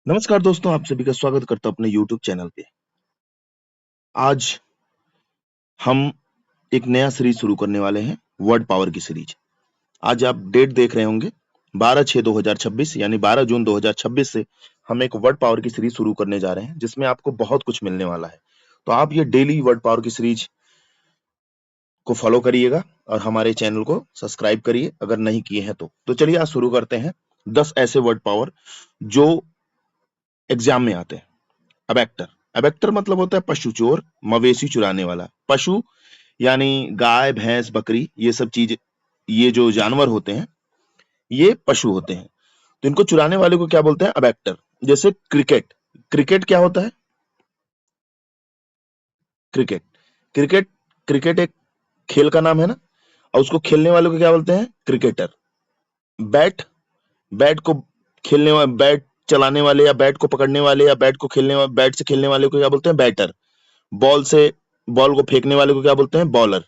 नमस्कार दोस्तों, आप सभी का स्वागत करता हूं अपने YouTube चैनल पे। आज हम एक नया सीरीज शुरू करने वाले हैं, वर्ड पावर की सीरीज। आज आप डेट देख रहे होंगे 12/6/2026 यानी 12 जून 2026 से हम एक वर्ड पावर की सीरीज शुरू करने जा रहे हैं, जिसमें आपको बहुत कुछ मिलने वाला है। तो आप ये डेली वर्ड पावर की सीरीज को फॉलो करिएगा और हमारे चैनल को सब्सक्राइब करिए अगर नहीं किए हैं तो चलिए आज शुरू करते हैं 10 ऐसे वर्ड पावर जो एग्जाम में आते हैं। अबेक्टर। अबेक्टर मतलब होता है पशु चोर, मवेशी चुराने वाला। पशु यानी गाय, भैंस, बकरी, ये सब चीज, ये जो जानवर होते हैं ये पशु होते हैं। तो इनको चुराने वाले को क्या बोलते हैं? अबेक्टर। जैसे क्रिकेट। क्रिकेट क्या होता है? क्रिकेट। क्रिकेट क्रिकेट एक खेल का नाम है ना, और उसको खेलने वाले को क्या बोलते हैं? क्रिकेटर। बैट। बैट को खेलने वाले, बैट चलाने वाले या बैट को पकड़ने वाले या बैट को खेलने वाले, बैट से खेलने वाले को क्या बोलते हैं? बैटर। बॉल से बॉल को फेंकने वाले को क्या बोलते हैं? बॉलर।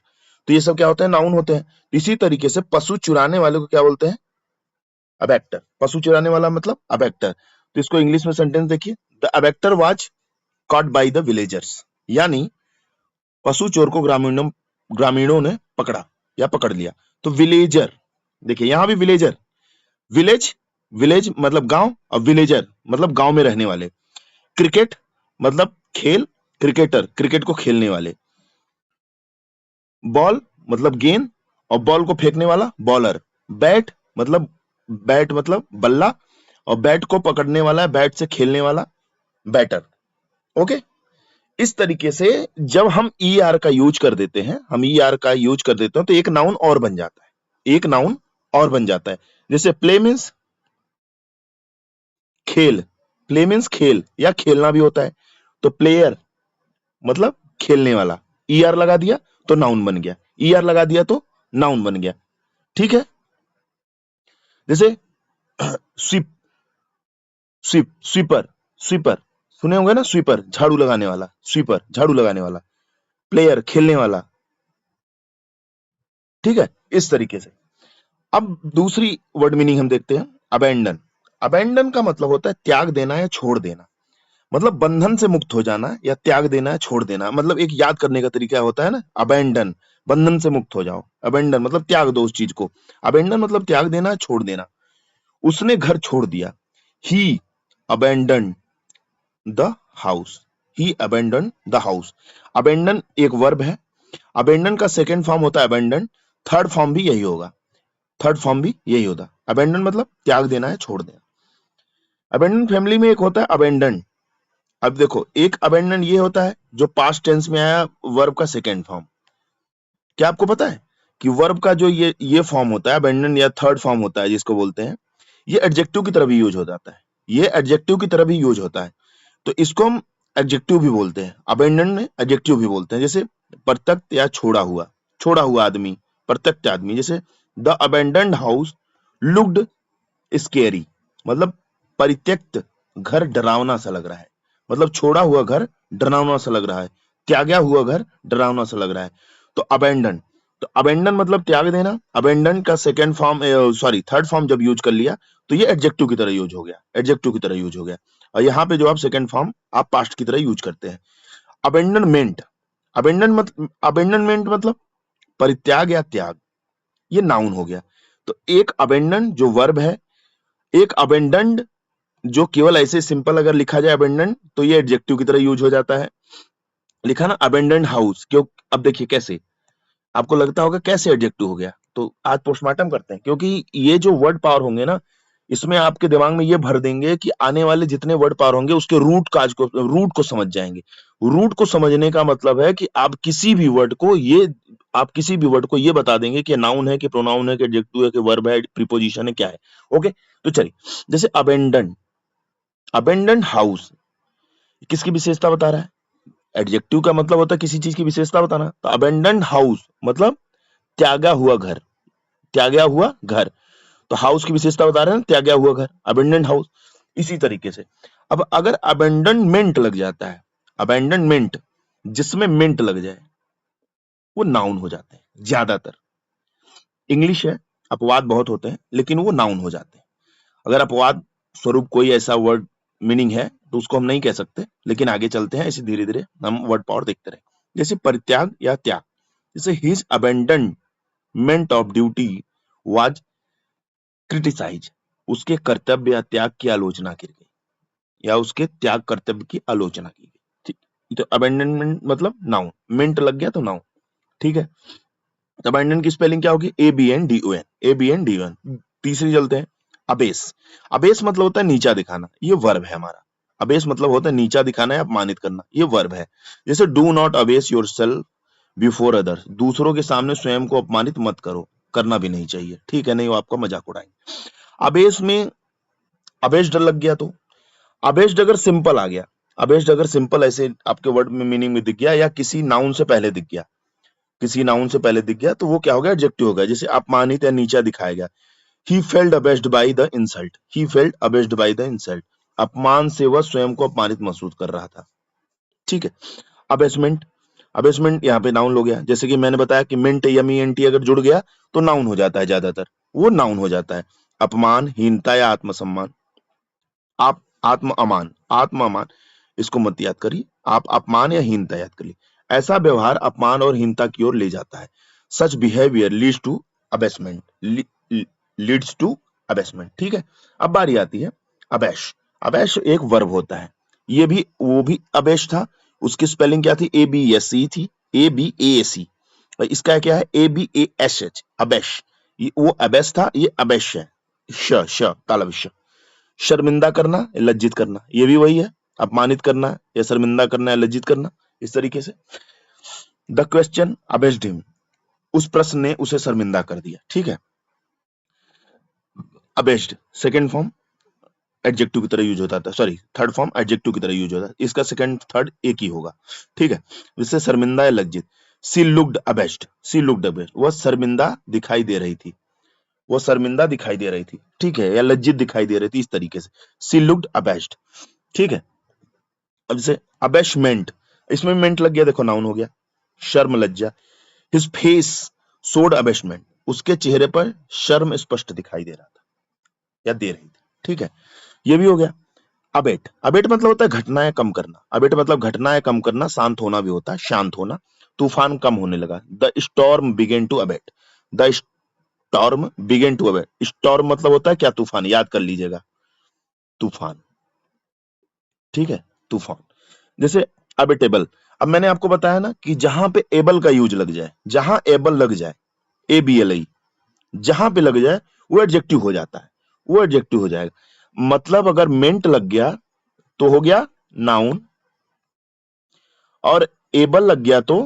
तो ये सब क्या होते हैं? नाउन होते हैं। इसी तरीके से पशु चुराने वाले को क्या बोलते हैं? अबेक्टर। पशु चुराने वाला मतलब अबेक्टर। तो इसको इंग्लिश में सेंटेंस देखिए, the abactor was caught by the villagers. यानी पशु चोर को ग्रामीणों ने पकड़ा या पकड़ लिया। तो विलेजर, देखिए यहां भी विलेजर। विलेज, विलेज मतलब गांव, और विलेजर मतलब गांव में रहने वाले। क्रिकेट मतलब खेल, क्रिकेटर क्रिकेट को खेलने वाले। बॉल मतलब गेंद, और बॉल को फेंकने वाला बॉलर। बैट मतलब बल्ला, और बैट को पकड़ने वाला, बैट से खेलने वाला बैटर। ओके। इस तरीके से जब हम ई आर का यूज कर देते हैं, तो एक नाउन और बन जाता है। एक नाउन और बन जाता है। जैसे प्ले मीन्स खेल। प्ले मीन्स खेल या खेलना भी होता है। तो प्लेयर मतलब खेलने वाला। ई आर लगा दिया तो नाउन बन गया, ई आर लगा दिया तो नाउन बन गया। ठीक है। जैसे स्वीप, स्वीपर। स्वीपर सुने होंगे ना, स्वीपर झाड़ू लगाने वाला। स्वीपर झाड़ू लगाने वाला। प्लेयर खेलने वाला। ठीक है। इस तरीके से अब दूसरी वर्ड मीनिंग हम देखते हैं, अबेंडन। अबेंडन का मतलब होता है त्याग देना या छोड़ देना। मतलब बंधन से मुक्त हो जाना या त्याग देना या छोड़ देना। मतलब एक याद करने का तरीका होता है ना, अबेंडन, बंधन से मुक्त हो जाओ। अबेंडन मतलब त्याग दो उस चीज को। अबेंडन मतलब त्याग देना, छोड़ देना। उसने घर छोड़ दिया। He abandon the house. He abandon the house. Abandon एक वर्ब है। अबेंडन का सेकेंड फॉर्म होता है अबेंडन। थर्ड फॉर्म भी यही होगा। थर्ड फॉर्म भी यही होता। अबेंडन मतलब त्याग देना है, छोड़ देना। अबेंडन फैमिली में एक होता है अबेंडन। अब देखो, एक अबेंडन ये होता है जो पास्ट टेंस में आया, वर्ब का सेकेंड फॉर्म। क्या आपको पता है कि वर्ब का जो ये फॉर्म होता है अबेंडन, या थर्ड फॉर्म होता है जिसको बोलते हैं, ये एडजेक्टिव की तरह भी यूज हो जाता है। ये एडजेक्टिव की तरह भी यूज होता है। तो इसको हम एडजेक्टिव भी बोलते हैं, अबेंडन में एडजेक्टिव भी बोलते हैं। जैसे प्रत्यक्त या छोड़ा हुआ आदमी, प्रत्यक्त आदमी। जैसे the abandoned house looked scary. मतलब परित्यक्त घर डरावना सा लग रहा है। मतलब छोड़ा हुआ घर डरावना सा लग रहा है, त्यागा हुआ घर डरावना सा लग रहा है। तो अबेंडन, तो अबेंडन मतलब त्याग देना। अबेंडन का second form, sorry third form जब यूज कर लिया तो ये एडजेक्टिव की तरह यूज हो गया, एडजेक्टिव की तरह यूज हो गया। और यहाँ पे जो आप सेकंड फॉर्म आप पास्ट की तरह यूज करते हैं। अबेंडनमेंट। अबेंडनमेंट मतलब परित्याग या त्याग, ये नाउन हो गया। तो एक अबेंडन जो वर्ब है, एक अबेंडन्ड जो केवल ऐसे सिंपल अगर लिखा जाए अबेंडन, तो ये एडजेक्टिव की तरह यूज हो जाता है। लिखा ना अबेंडन्ड हाउस, क्यों? अब देखिए कैसे, आपको लगता होगा कैसे एडजेक्टिव हो गया। तो आज पोस्टमार्टम करते हैं, क्योंकि ये जो वर्ड पावर होंगे ना, इसमें आपके दिमाग में ये भर देंगे कि आने वाले जितने वर्ड पावर होंगे उसके रूट को समझ जाएंगे। रूट को समझने का मतलब है कि आप किसी भी वर्ड को ये बता देंगे कि नाउन है कि प्रोनाउन है कि एडजेक्टिव है कि वर्ब है, प्रीपोजिशन है, क्या है। ओके। तो चलिए, जैसे अबेंडन, अबेंडन हाउस किसकी विशेषता बता रहा है? एडजेक्टिव का मतलब होता है किसी चीज की विशेषता बताना। तो अबेंडन हाउस मतलब त्यागा हुआ घर, त्यागा हुआ घर। तो हाउस की विशेषता बता रहे हैं, त्यागा हुआ घर, अबेंडन हाउस। इसी तरीके से अब अगर अबेंडनमेंट लग जाता है, अबेंडनमेंट जिसमें मेंट लग जाए, वो नाउन हो जाते हैं ज्यादातर। इंग्लिश है, अपवाद बहुत होते हैं, लेकिन वो नाउन हो जाते हैं। अगर अपवाद स्वरूप कोई ऐसा वर्ड मीनिंग है तो उसको हम नहीं कह सकते, लेकिन आगे चलते हैं, ऐसे धीरे धीरे हम वर्ड पावर देखते रहे। जैसे परित्याग या त्याग, जैसे his abandonment of duty was criticise, उसके कर्तव्य या त्याग की आलोचना की गई, या उसके त्याग कर्तव्य की आलोचना की गई। ठीक, तो अबेंडनमेंट मतलब नाउन, मेंट लग गया तो नाउन। ठीक है, अबेंडन की स्पेलिंग क्या होगी? ABNDON, ABNDON। तीसरी चलते हैं, अबेस। अबेस मतलब होता है नीचा दिखाना, ये वर्ब है हमारा। अबेस मतलब होता है नीचा दिखाना या अपमानित करना, ये वर्ब है। जैसे do not abyss yourself before others, दूसरों के सामने स्वयं को अपमानित मत करो, करना भी नहीं चाहिए, ठीक है, नहीं वो आपका मजाक उड़ाएंगे। अबेस में अबेस्ड लग गया तो, अबेस्ड अगर सिंपल आ गया, अबेस्ड अगर सिंपल ऐसे आपके वर्ड में मीनिंग में दिख गया, या किसी नाउन से पहले दिख गया, किसी नाउन से पहले दिख गया, तो वो क्या हो गया? एडजेक्टिव हो गया। जैसे अपमानित या नीचा दिखाया गया, he felt abased by the insult, he felt abased by the insult, अपमान से वह स्वयं को अपमानित महसूस कर रहा था। ठीक है, अबेसमेंट, अबेसमेंट यहाँ पे नाउन हो गया। जैसे कि मैंने बताया कि मिंट या मीएनटी अगर जुड़ गया तो नाउन हो जाता है, ज्यादातर वो नाउन हो जाता है। अपमान, हीनता या आत्मसम्मान, आप आत्म अमान, आत्म अमान, इसको मत याद करिए, आप अपमान या हीनता याद करिए। ऐसा व्यवहार अपमान और हीनता की ओर ले जाता है। Such behaviour leads to abasement, leads to abasement. ठीक है, अब बारी आती है अबैश। अबैश एक वर्ब होता है, ये भी वो भी अबैश था, उसकी स्पेलिंग क्या थी? ABSE थी, ABASE। इसका क्या है? ABASH, अबैश। वो अबैश था, ये अबैश है, श ताला विश। शर्मिंदा करना या लज्जित करना, ये भी वही है, अपमानित करना या शर्मिंदा करना या लज्जित करना, इस तरीके से। द क्वेश्चन अबेस्ड हिम, उस प्रश्न ने उसे शर्मिंदा कर दिया। ठीक है, अबेस्ड सेकंड फॉर्म एडजेक्टिव की तरह यूज होता था, सॉरी थर्ड फॉर्म एडजेक्टिव की तरह यूज होता है, इसका सेकंड थर्ड एक ही होगा। ठीक है, जिससे शर्मिंदा या लज्जित। सी लुक्ड अबेस्ड, सी लुक्ड अबेस्ड, वह शर्मिंदा दिखाई दे रही थी, वो शर्मिंदा दिखाई दे रही थी, ठीक है, या लज्जित दिखाई दे रही थी, इस तरीके से। सी लुक्ड अबेस्ड। ठीक है, अब जैसे अबेशमेंट, इसमें मेंट लग गया, देखो नाउन हो गया, शर्म लज्जा। हिज फेस शोड अबेशमेंट, उसके चेहरे पर शर्म स्पष्ट दिखाई दे रहा था या दे रही थी। ठीक है, ये भी हो गया। अबेट, अबेट मतलब होता है घटना या कम करना, अबेट मतलब घटना या कम करना, शांत होना भी होता है, शांत होना। तूफान कम होने लगा, the storm began to abate, the storm began to abate. Storm मतलब होता है क्या? तूफान, याद कर लीजिएगा, तूफान। ठीक है, तूफान। जैसे अबेटेबल, अब मैंने आपको बताया ना कि जहां पे एबल का यूज लग जाए, जहां एबल लग जाए, ABLE, जहां पे लग जाए वो एडजेक्टिव हो जाता है, वो एडजेक्टिव हो जाएगा। मतलब अगर मेंट लग गया तो हो गया नाउन, और एबल लग गया तो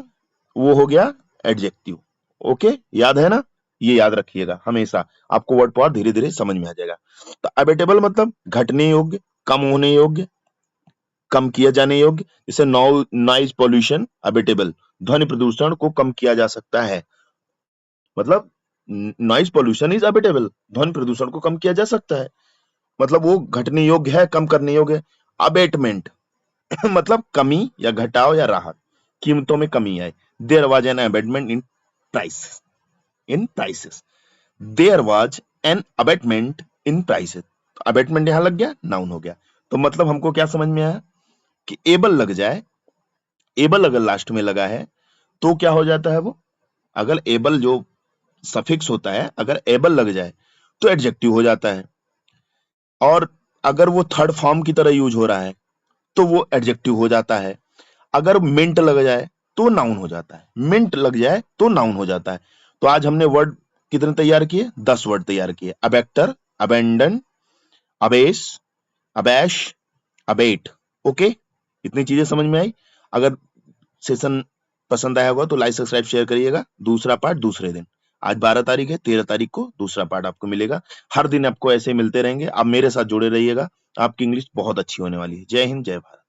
वो हो गया एडजेक्टिव। ओके, याद है ना? ये याद रखिएगा हमेशा, आपको वर्ड पावर धीरे धीरे समझ में आ जाएगा। तो अबेटेबल मतलब घटने योग्य, कम होने योग्य, कम किया जाने योग्य। जैसे नॉइज पॉल्यूशन अबेटेबल, ध्वनि प्रदूषण को कम किया जा सकता है, मतलब नॉइज पॉल्यूशन इज अबेटेबल, ध्वनि प्रदूषण को कम किया जा सकता है, मतलब वो घटने योग्य है, कम करने योग्य है। अबेटमेंट मतलब कमी या घटाव या राहत, कीमतों में कमी आई। There was an abatement in price, in prices, there was an abatement in prices. Abatement यहां लग गया, नाउन हो गया। तो मतलब हमको क्या समझ में आया कि एबल लग जाए, एबल अगर लास्ट में लगा है तो क्या हो जाता है वो, अगर एबल जो सफिक्स होता है, अगर एबल लग जाए तो एडजेक्टिव हो जाता है, और अगर वो थर्ड फॉर्म की तरह यूज हो रहा है तो वो एडजेक्टिव हो जाता है। अगर मिंट लग जाए तो नाउन हो जाता है, मिंट लग जाए तो नाउन हो जाता है। तो आज हमने वर्ड कितने तैयार किए? 10 वर्ड तैयार किए। अबेक्टर, अबेंडन, अबेस, अबैश, अबेट। ओके, इतनी चीजें समझ में आई? अगर सेशन पसंद आया होगा तो लाइक सब्सक्राइब शेयर करिएगा। दूसरा पार्ट दूसरे दिन, आज 12 तारीख है, 13 तारीख को दूसरा पार्ट आपको मिलेगा। हर दिन आपको ऐसे मिलते रहेंगे, आप मेरे साथ जुड़े रहिएगा, आपकी इंग्लिश बहुत अच्छी होने वाली है। जय हिंद, जय भारत।